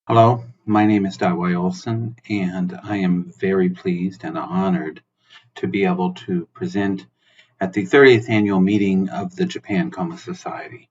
Hello, my name is Dawei Olson, and I am very pleased and honored to be able to present at the 30th annual meeting of the Japan Coma Society.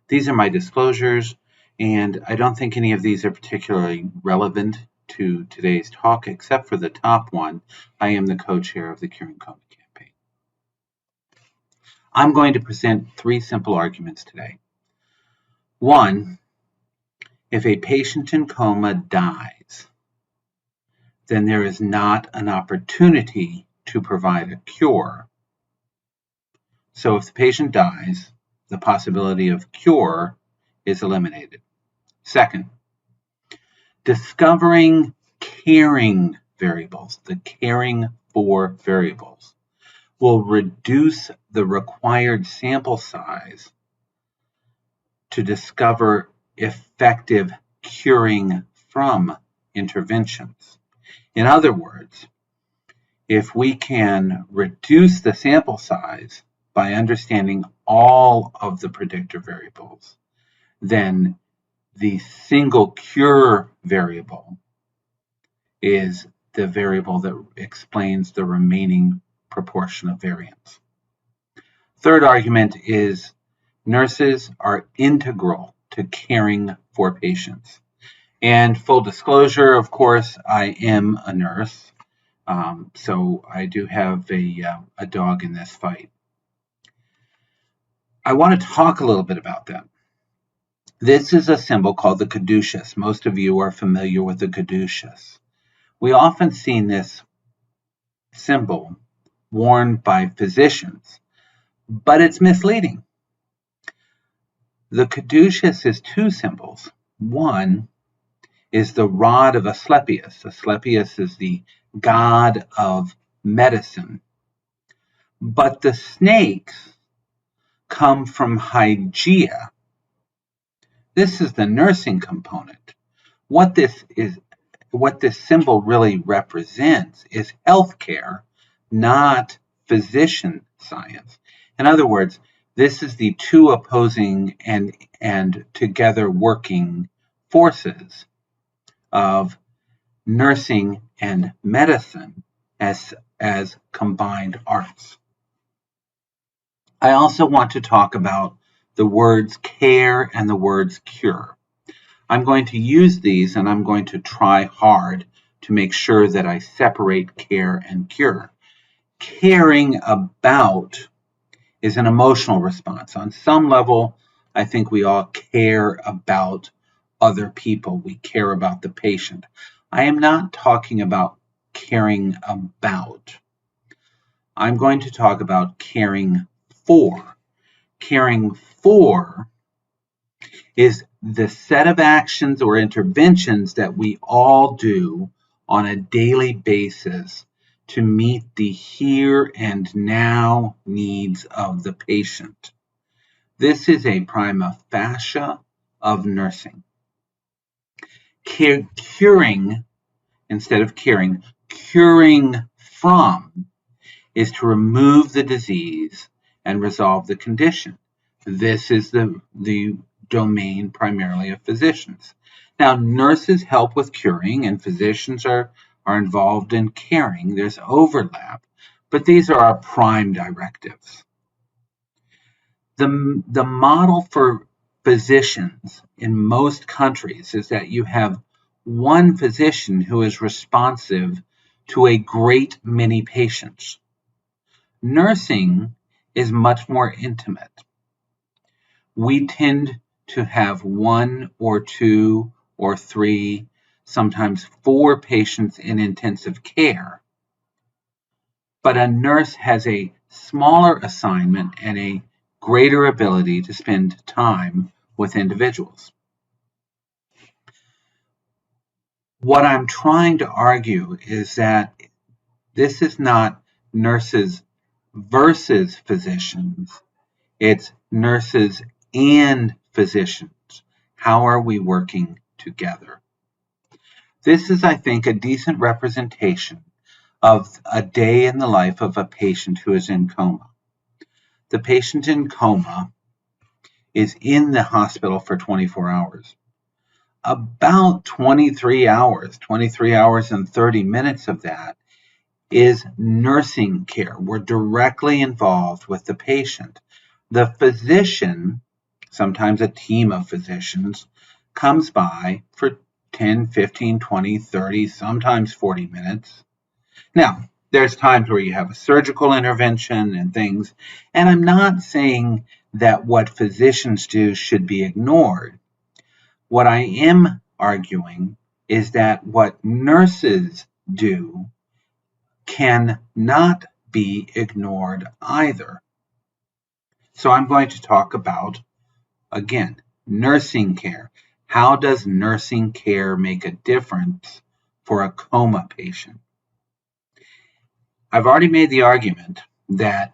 These are my disclosures, and I don't think any of these are particularly relevant to today's talk, except for the top one. I am the co-chair of the Curing Coma campaign. I'm going to present three simple arguments today. One, if a patient in coma dies, then there is not an opportunity to provide a cure. So if the patient dies, the possibility of cure is eliminated. Second, discovering caring variables, the caring for variables, will reduce the required sample size to discover effective curing from interventions. In other words, if we can reduce the sample size by understanding all of the predictor variables, then the single cure variable is the variable that explains the remaining proportion of variance. Third argument is nurses are integral to caring for patients. And full disclosure, of course, I am a nurse, so I do have a dog in this fight. I want to talk a little bit about that. This is a symbol called the caduceus. Most of you are familiar with the caduceus. We often see this symbol worn by physicians, but it's misleading. The caduceus is two symbols. One is the rod of Asclepius. Asclepius is the god of medicine. But the snakes come from Hygeia. This is the nursing component. What this symbol really represents is healthcare, not physician science. In other words, this is the two opposing and together working forces of nursing and medicine as combined arts. I also want to talk about the words care and the words cure. I'm going to use these, and I'm going to try hard to make sure that I separate care and cure. Caring about is an emotional response. On some level, I think we all care about other people. We care about the patient. I am not talking about caring about. I'm going to talk about caring for. Caring for is the set of actions or interventions that we all do on a daily basis to meet the here and now needs of the patient. This is a prima facie of nursing. Curing, instead of caring, curing from is to remove the disease and resolve the condition. This is the domain primarily of physicians. Now, nurses help with curing and physicians are involved in caring. There's overlap, but these are our prime directives. The model for physicians in most countries is that you have one physician who is responsive to a great many patients. Nursing is much more intimate. We tend to have one or two or three, sometimes 4 patients in intensive care. But a nurse has a smaller assignment and a greater ability to spend time with individuals. What I'm trying to argue is that this is not nurses versus physicians. It's nurses and physicians. How are we working together? This is, I think, a decent representation of a day in the life of a patient who is in coma. The patient in coma is in the hospital for 24 hours. about 23 hours and 30 minutes of that is nursing care. We're directly involved with the patient. The physician, sometimes a team of physicians, comes by for 10, 15, 20, 30, sometimes 40 minutes. Now, there's times where you have a surgical intervention and things, and I'm not saying that what physicians do should be ignored. What I am arguing is that what nurses do cannot be ignored either. So I'm going to talk about, again, nursing care. How does nursing care make a difference for a coma patient? I've already made the argument that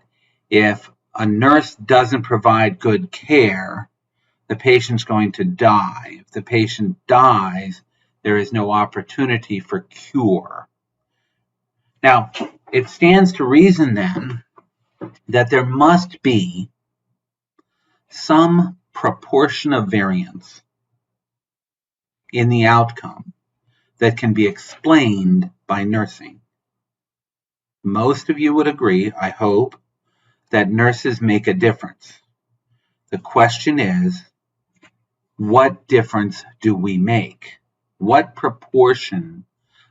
if a nurse doesn't provide good care, the patient's going to die. If the patient dies, there is no opportunity for cure. Now, it stands to reason then that there must be some proportion of variance in the outcome that can be explained by nursing. Most of you would agree, I hope, that nurses make a difference. The question is, what difference do we make? What proportion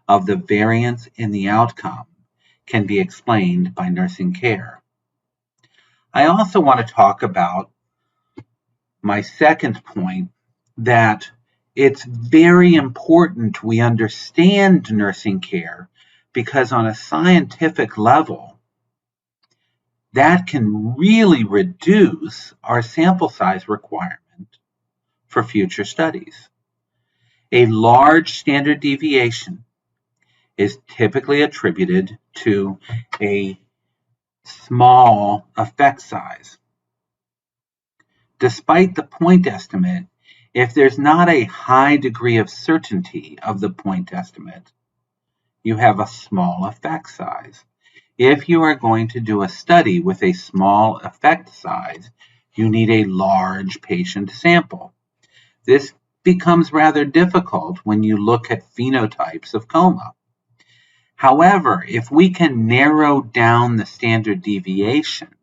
of the variance in the outcome can be explained by nursing care? I also want to talk about my second point, that it's very important we understand nursing care, because on a scientific level, that can really reduce our sample size requirement for future studies. A large standard deviation is typically attributed to a small effect size. Despite the point estimate, if there's not a high degree of certainty of the point estimate, you have a small effect size. If you are going to do a study with a small effect size, you need a large patient sample. This becomes rather difficult when you look at phenotypes of coma. However, if we can narrow down the standard deviation,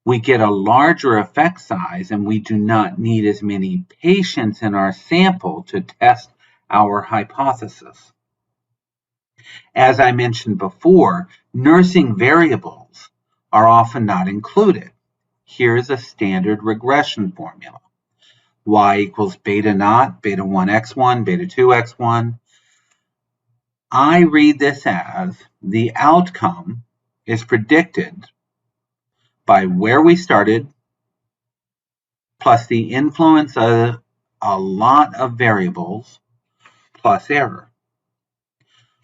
we get a larger effect size, and we do not need as many patients in our sample to test our hypothesis. As I mentioned before, nursing variables are often not included. Here's a standard regression formula. Y equals beta naught, beta 1x1, beta 2x1. I read this as the outcome is predicted by where we started, plus the influence of a lot of variables, plus error.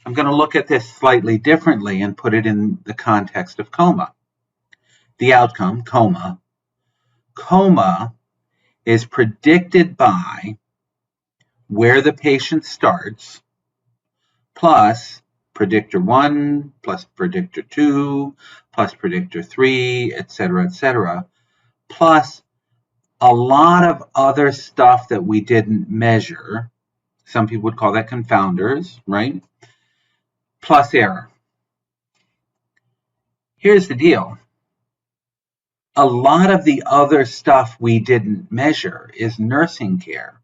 I'm going to look at this slightly differently and put it in the context of coma. The outcome, coma. Coma is predicted by where the patient starts, plus predictor 1, plus predictor 2, plus predictor 3, etc., plus a lot of other stuff that we didn't measure. Some people would call that confounders, right? Plus error. Here's the deal. A lot of the other stuff we didn't measure is nursing care.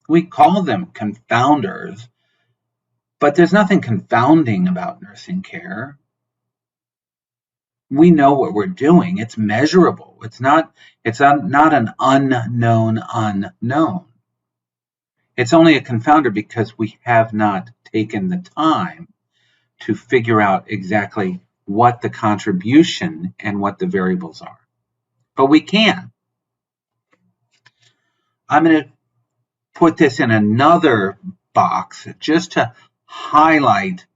We call them confounders, but there's nothing confounding about nursing care. We know what we're doing. It's measurable. It's not an unknown unknown. It's only a confounder because we have not taken the time to figure out exactly what the contribution and what the variables are. But we can. I'm going to put this in another box just to highlight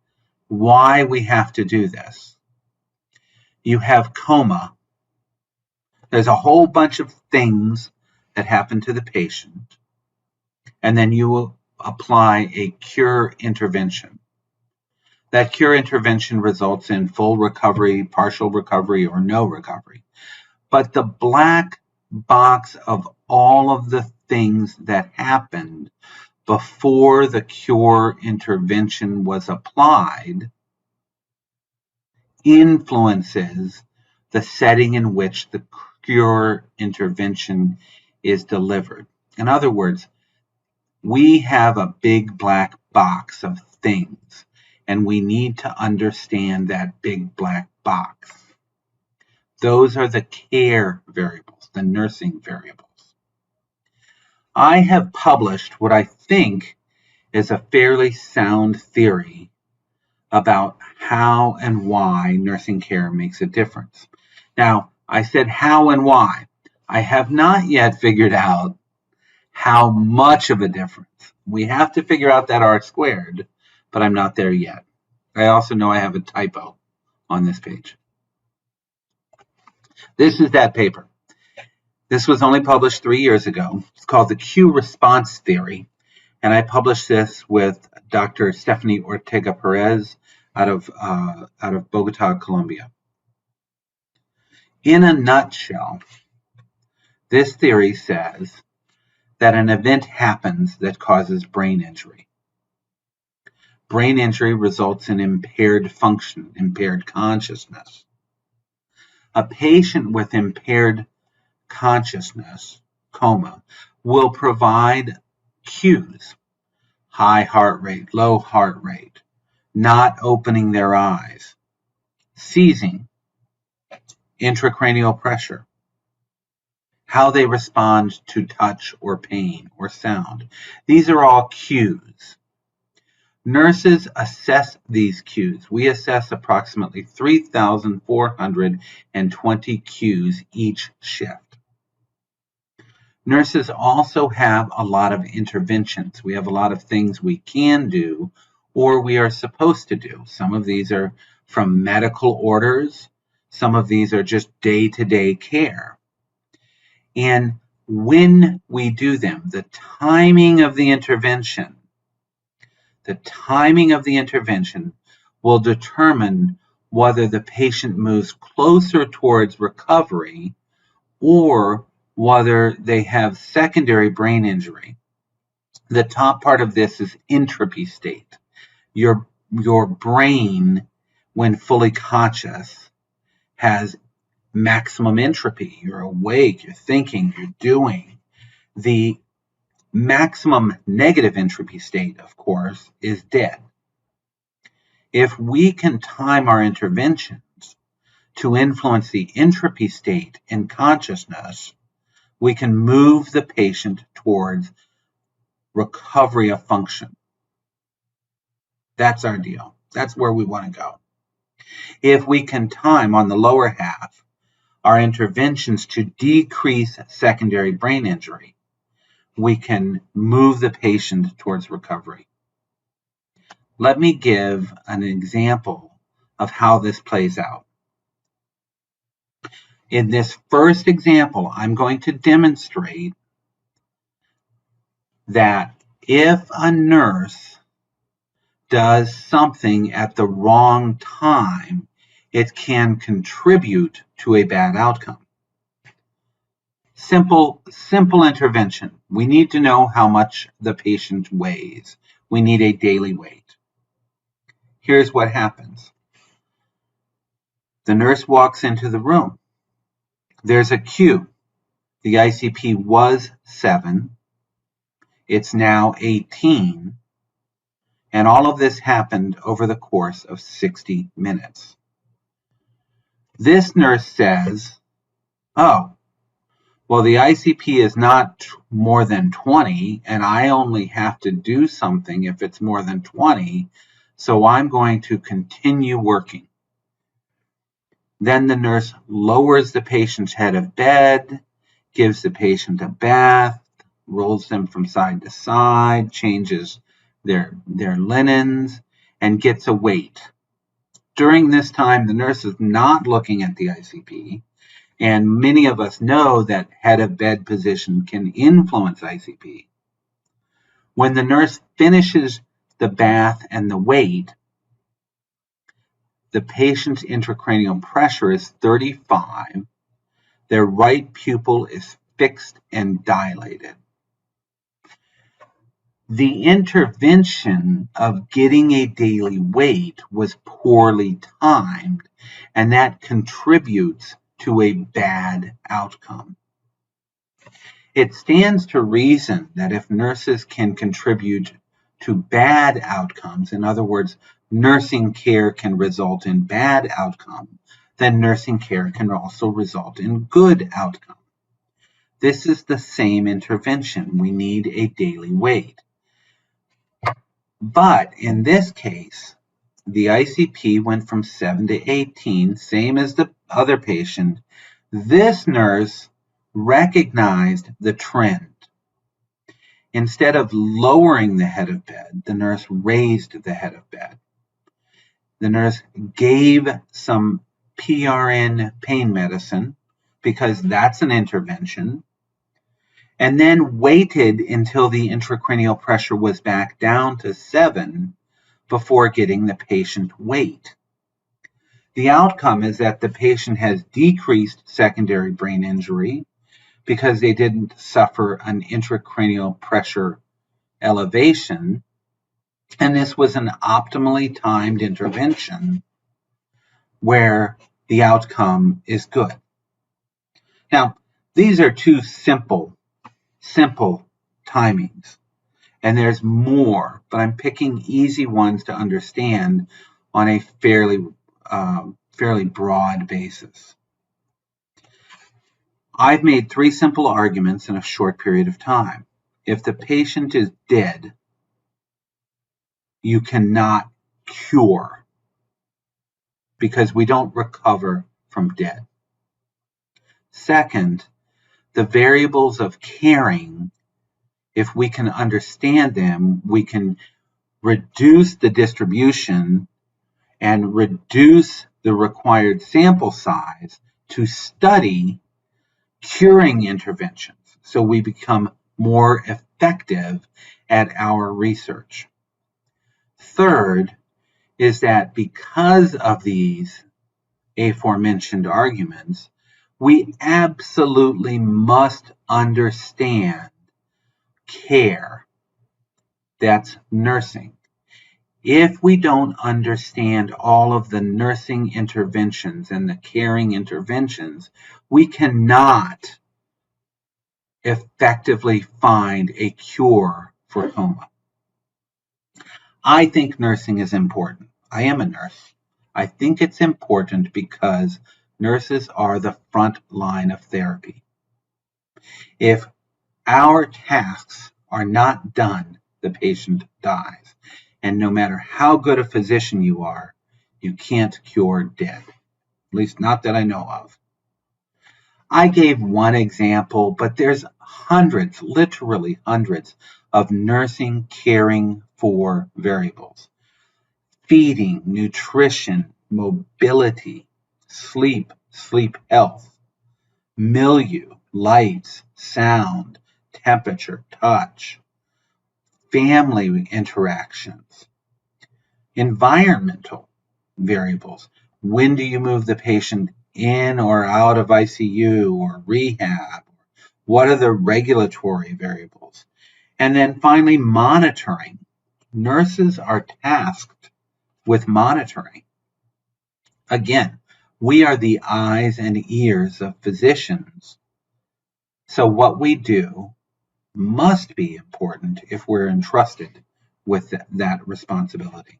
why we have to do this. You have coma. There's a whole bunch of things that happen to the patient, and then you will apply a cure intervention. That cure intervention results in full recovery, partial recovery, or no recovery. But the black box of all of the things that happened before the cure intervention was applied influences the setting in which the cure intervention is delivered. In other words, we have a big black box of things, and we need to understand that big black box. Those are the care variables, the nursing variables. I have published what I think is a fairly sound theory about how and why nursing care makes a difference. Now, I said how and why. I have not yet figured out how much of a difference. We have to figure out that R squared, but I'm not there yet. I also know I have a typo on this page. This is that paper. This was only published 3 years ago. It's called the Q response theory, and I published this with Dr. Stephanie Ortega Perez out of Bogota, Colombia. In a nutshell, this theory says that an event happens that causes brain injury. Brain injury results in impaired function, impaired consciousness. A patient with impaired consciousness, coma, will provide cues: high heart rate, low heart rate, not opening their eyes, seizing, intracranial pressure, how they respond to touch or pain or sound. These are all cues. Nurses assess these cues. We assess approximately 3,420 cues each shift. Nurses also have a lot of interventions. We have a lot of things we can do or we are supposed to do. Some of these are from medical orders. Some of these are just day-to-day care. And when we do them, the timing of the intervention will determine whether the patient moves closer towards recovery or whether they have secondary brain injury. The top part of this is entropy state. Your brain, when fully conscious, has maximum entropy. You're awake, you're thinking, you're doing. The maximum negative entropy state, of course, is dead. If we can time our interventions to influence the entropy state in consciousness, we can move the patient towards recovery of function. That's our deal. That's where we want to go. If we can time on the lower half our interventions to decrease secondary brain injury, we can move the patient towards recovery. Let me give an example of how this plays out. In this first example, I'm going to demonstrate that if a nurse does something at the wrong time, it can contribute to a bad outcome. Simple intervention. We need to know how much the patient weighs. We need a daily weight. Here's what happens. The nurse walks into the room. There's a cue. The ICP was 7. It's now 18. And all of this happened over the course of 60 minutes. This nurse says, oh, well, the ICP is not more than 20, and I only have to do something if it's more than 20, so I'm going to continue working. Then the nurse lowers the patient's head of bed, gives the patient a bath, rolls them from side to side, changes their linens, and gets a weight. During this time, the nurse is not looking at the ICP, and many of us know that head of bed position can influence ICP. When the nurse finishes the bath and the weight, the patient's intracranial pressure is 35. Their right pupil is fixed and dilated. The intervention of getting a daily weight was poorly timed, and that contributes to a bad outcome. It stands to reason that if nurses can contribute to bad outcomes, in other words, nursing care can result in bad outcome, then nursing care can also result in good outcome. This is the same intervention. We need a daily weight. But in this case, the ICP went from 7 to 18, same as the other patient. This nurse recognized the trend. Instead of lowering the head of bed, the nurse raised the head of bed. The nurse gave some PRN pain medicine, because that's an intervention, and then waited until the intracranial pressure was back down to 7 before getting the patient weight. The outcome is that the patient has decreased secondary brain injury because they didn't suffer an intracranial pressure elevation, and this was an optimally timed intervention where the outcome is good. Now, these are two simple timings, and there's more, but I'm picking easy ones to understand on a fairly broad basis. I've made 3 simple arguments in a short period of time. If the patient is dead, you cannot cure, because we don't recover from dead. Second, the variables of caring, if we can understand them, we can reduce the distribution and reduce the required sample size to study curing interventions, so we become more effective at our research. Third is that because of these aforementioned arguments, we absolutely must understand care. That's nursing. If we don't understand all of the nursing interventions and the caring interventions, we cannot effectively find a cure for coma. I think nursing is important. I am a nurse. I think it's important because nurses are the front line of therapy. If our tasks are not done, the patient dies. And no matter how good a physician you are, you can't cure dead. At least not that I know of. I gave one example, but there's hundreds, literally hundreds, of nursing caring for variables. Feeding, nutrition, mobility, sleep health, milieu, lights, sound, temperature, touch, family interactions, environmental variables. When do you move the patient in or out of ICU or rehab? What are the regulatory variables? And then finally, monitoring. Nurses are tasked with monitoring. Again, we are the eyes and ears of physicians. So what we do must be important if we're entrusted with that responsibility.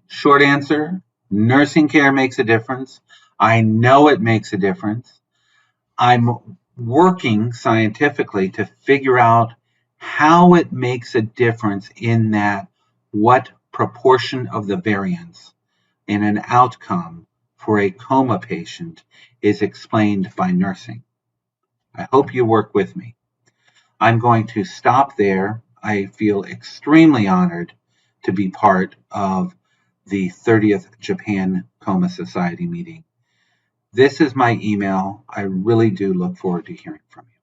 Short answer, nursing care makes a difference. I know it makes a difference. I'm working scientifically to figure out how it makes a difference in that what proportion of the variance in an outcome for a coma patient is explained by nursing. I hope you work with me. I'm going to stop there. I feel extremely honored to be part of the 30th Japan Coma Society meeting. This is my email. I really do look forward to hearing from you.